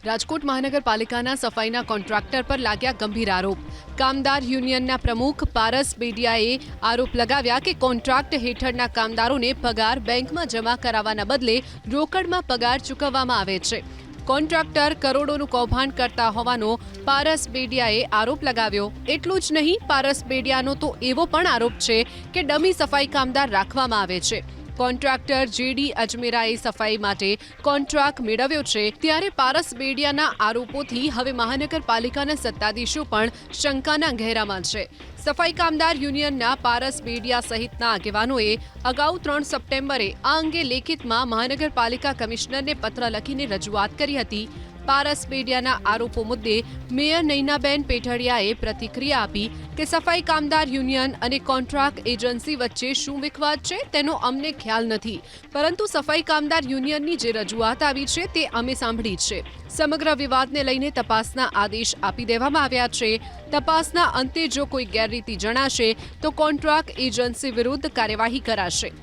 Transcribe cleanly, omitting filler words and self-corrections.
રાજકોટ મહાનગરપાલિકાના સફાઈના કોન્ટ્રાક્ટર પર લાગ્યા ગંભીર આરોપ। કામદાર યુનિયનના પ્રમુખ પારસ બેડિયાએ આરોપ લગાવ્યા કે કોન્ટ્રાક્ટ હેઠળના કામદારોને પગાર બેંકમાં જમા કરાવવાના બદલે રોકડમાં પગાર ચૂકવવામાં આવે છે। કોન્ટ્રાક્ટર કરોડોનું કૌભાંડ કરતા હોવાનો પારસ બેડિયાએ આરોપ લગાવ્યો। એટલું જ નહીં, પારસ બેડિયાનો તો એવો પણ આરોપ છે કે ડમી સફાઈ કામદાર રાખવામાં આવે છે। કોન્ટ્રાક્ટર જેડી અજમેરાએ સફાઈ માટે કોન્ટ્રાક્ટ મેળવ્યો છે, ત્યારે પારસ બેડિયાના આરોપોથી હવે મહાનગરપાલિકાના સત્તાધીશો પણ શંકાના ઘેરામાં છે। સફાઈ કામદાર યુનિયનના પારસ બેડિયા સહિતના આગેવાનોએ અગાઉ 3 સપ્ટેમ્બરે આ અંગે લેખિતમાં મહાનગરપાલિકા કમિશનરને પત્ર લખીને રજૂઆત કરી હતી। પારસ બેડિયાના આરોપો મુદ્દે મેયર નૈનાબેન પેઢડિયાએ પ્રતિક્રિયા આપી કે સફાઈ કામદાર યુનિયન અને કોન્ટ્રાક્ટ એજન્સી વચ્ચે શું વિખવાદ છે તેનો અમને ખ્યાલ નથી, પરંતુ સફાઈ કામદાર યુનિયનની જે રજૂઆત આવી છે તે અમે સાંભળી છે। સમગ્ર વિવાદને લઈને તપાસના આદેશ આપી દેવામાં આવ્યા છે। તપાસના અંતે જો કોઈ ગેરરીતિ જણાશે તો કોન્ટ્રાક્ટ એજન્સી વિરુદ્ધ કાર્યવાહી કરાશે।